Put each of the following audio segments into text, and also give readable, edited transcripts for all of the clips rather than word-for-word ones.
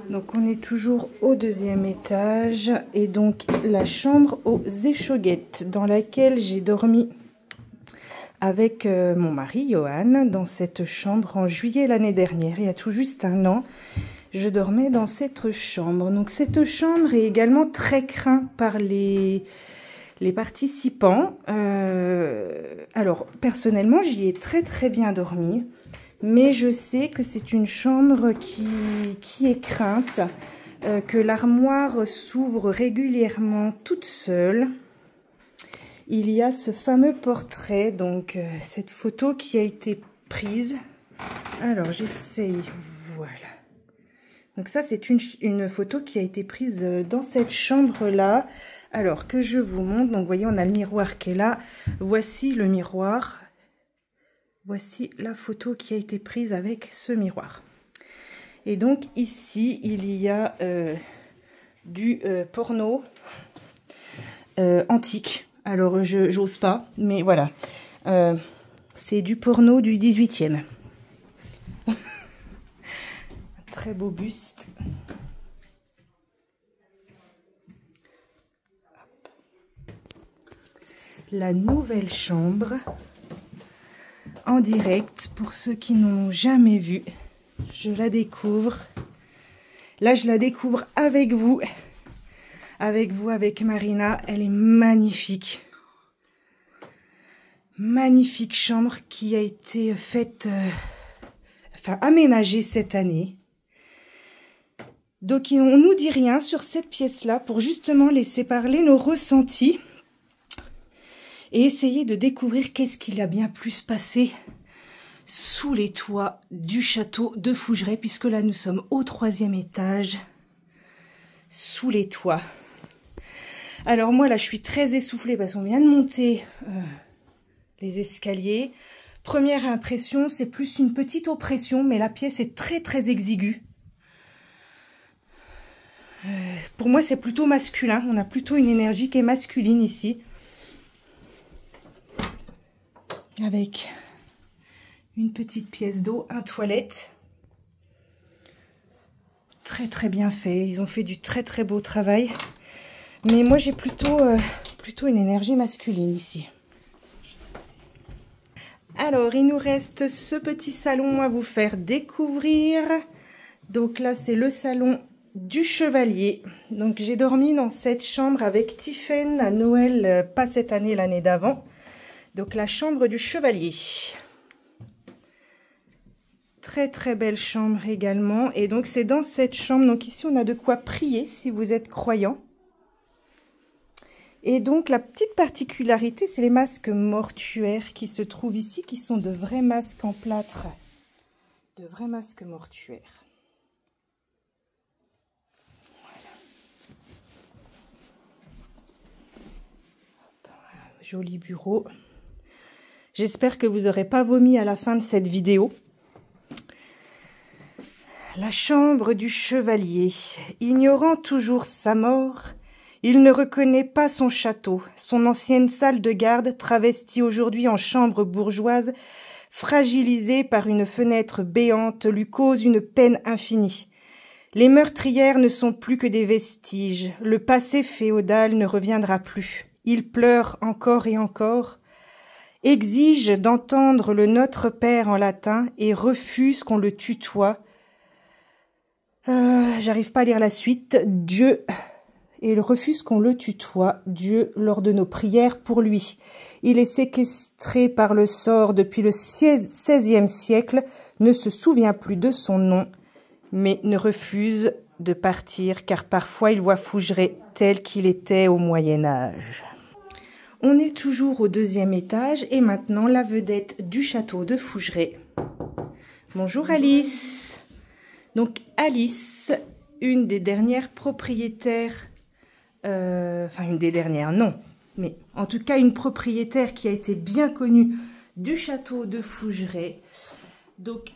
Donc on est toujours au deuxième étage et donc la chambre aux échauguettes dans laquelle j'ai dormi avec mon mari Johan dans cette chambre en juillet l'année dernière, il y a tout juste un an. Je dormais dans cette chambre. Donc cette chambre est également très crainte par les participants. Alors personnellement j'y ai très bien dormi. Mais je sais que c'est une chambre qui est crainte, que l'armoire s'ouvre régulièrement toute seule. Il y a ce fameux portrait, donc cette photo qui a été prise. Alors j'essaye, voilà. Donc ça c'est une photo qui a été prise dans cette chambre-là. Alors que je vous montre, donc vous voyez on a le miroir qui est là. Voici le miroir. Voici la photo qui a été prise avec ce miroir. Et donc ici, il y a du porno antique. Alors, j'ose pas, mais voilà. C'est du porno du 18e. Très beau buste. La nouvelle chambre. En direct, pour ceux qui n'ont jamais vu, je la découvre. Là, je la découvre avec vous. Avec Marina. Elle est magnifique. Magnifique chambre qui a été faite, aménagée cette année. Donc, on nous dit rien sur cette pièce-là pour justement laisser parler nos ressentis. Et essayer de découvrir qu'est-ce qu'il a bien pu se passer sous les toits du château de Fougeray, puisque là nous sommes au 3e étage, sous les toits. Alors moi là je suis très essoufflée parce qu'on vient de monter les escaliers. Première impression, c'est plus une petite oppression, mais la pièce est très exiguë. Pour moi c'est plutôt masculin, on a plutôt une énergie qui est masculine ici. Avec une petite pièce d'eau, un toilette. Très bien fait. Ils ont fait du très beau travail. Mais moi j'ai plutôt une énergie masculine ici. Alors il nous reste ce petit salon à vous faire découvrir. Donc là c'est le salon du chevalier. Donc j'ai dormi dans cette chambre avec Tiffen à Noël, pas cette année, l'année d'avant. Donc la chambre du chevalier. Très belle chambre également. Et donc c'est dans cette chambre, donc ici on a de quoi prier si vous êtes croyant. Et donc la petite particularité, c'est les masques mortuaires qui se trouvent ici, qui sont de vrais masques en plâtre. De vrais masques mortuaires. Voilà. Joli bureau. J'espère que vous n'aurez pas vomi à la fin de cette vidéo. La chambre du chevalier. Ignorant toujours sa mort, il ne reconnaît pas son château. Son ancienne salle de garde, travestie aujourd'hui en chambre bourgeoise, fragilisée par une fenêtre béante, lui cause une peine infinie. Les meurtrières ne sont plus que des vestiges. Le passé féodal ne reviendra plus. Il pleure encore et encore, exige d'entendre le Notre Père en latin et refuse qu'on le tutoie. J'arrive pas à lire la suite. Dieu, et il refuse qu'on le tutoie, Dieu, lors de nos prières pour lui. Il est séquestré par le sort depuis le XVIe siècle, ne se souvient plus de son nom, mais ne refuse de partir, car parfois il voit Fougeray tel qu'il était au Moyen-Âge. On est toujours au 2e étage et maintenant la vedette du château de Fougeray. Bonjour Alice. Donc Alice, une des dernières propriétaires, enfin une des dernières, non, mais en tout cas une propriétaire qui a été bien connue du château de Fougeray. Donc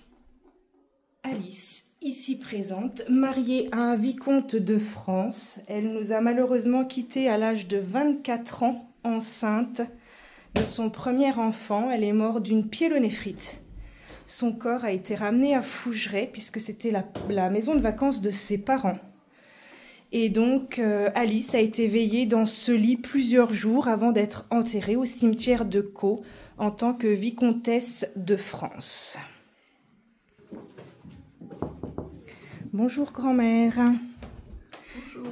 Alice, ici présente, mariée à un vicomte de France. Elle nous a malheureusement quittés à l'âge de 24 ans, enceinte de son premier enfant. Elle est morte d'une pyélonéphrite. son corps a été ramené à Fougeray, puisque c'était la maison de vacances de ses parents. Et donc, Alice a été veillée dans ce lit plusieurs jours avant d'être enterrée au cimetière de Caux en tant que vicomtesse de France. Bonjour grand-mère. Bonjour.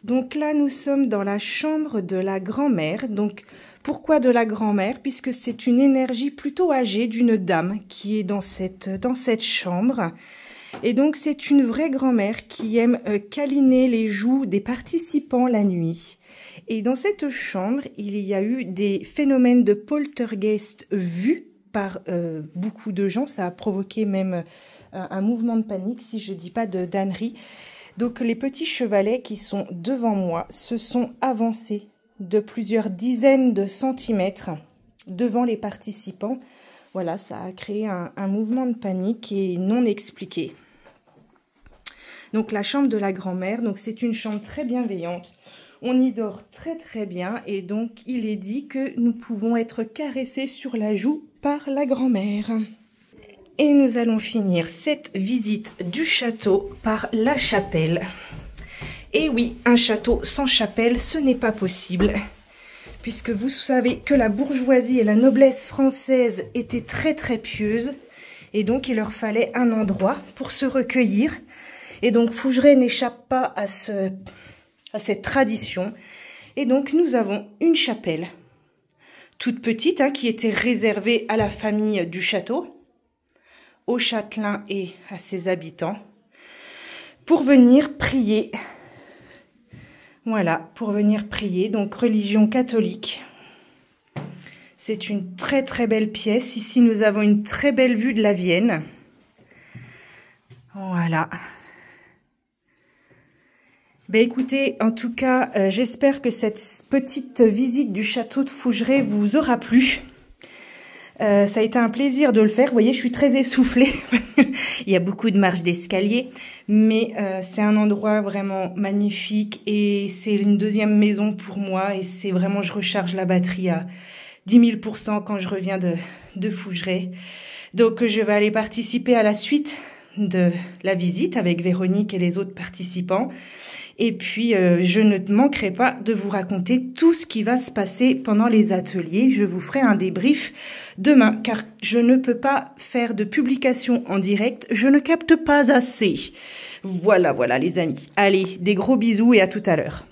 Donc là, nous sommes dans la chambre de la grand-mère. Donc, pourquoi de la grand-mère? Puisque c'est une énergie plutôt âgée d'une dame qui est dans cette chambre. Et donc, c'est une vraie grand-mère qui aime câliner les joues des participants la nuit. Et dans cette chambre, il y a eu des phénomènes de poltergeist vus par beaucoup de gens. Ça a provoqué même un mouvement de panique, si je ne dis pas de d'ânerie. Donc, les petits chevalets qui sont devant moi se sont avancés de plusieurs dizaines de centimètres devant les participants. Voilà, ça a créé un mouvement de panique et non expliqué. Donc, la chambre de la grand-mère, donc c'est une chambre très bienveillante. On y dort très très bien et donc il est dit que nous pouvons être caressés sur la joue par la grand-mère. Et nous allons finir cette visite du château par la chapelle. Et oui, un château sans chapelle, ce n'est pas possible. Puisque vous savez que la bourgeoisie et la noblesse française étaient très très pieuses. Et donc il leur fallait un endroit pour se recueillir. Et donc Fougeray n'échappe pas à cette tradition. Et donc nous avons une chapelle toute petite qui était réservée à la famille du château, au châtelain et à ses habitants, pour venir prier. Voilà, pour venir prier, donc religion catholique. C'est une très très belle pièce. Ici, nous avons une très belle vue de la Vienne. Voilà. Ben écoutez, en tout cas, j'espère que cette petite visite du château de Fougeray vous aura plu. Ça a été un plaisir de le faire. Vous voyez, je suis très essoufflée. Il y a beaucoup de marches d'escalier. Mais c'est un endroit vraiment magnifique. Et c'est une deuxième maison pour moi. Et c'est vraiment, je recharge la batterie à 10 000 % quand je reviens de Fougeray. Donc, je vais aller participer à la suite de la visite avec Véronique et les autres participants. Et puis, je ne manquerai pas de vous raconter tout ce qui va se passer pendant les ateliers. Je vous ferai un débrief demain, car je ne peux pas faire de publication en direct. Je ne capte pas assez. Voilà, voilà les amis. Allez, des gros bisous et à tout à l'heure.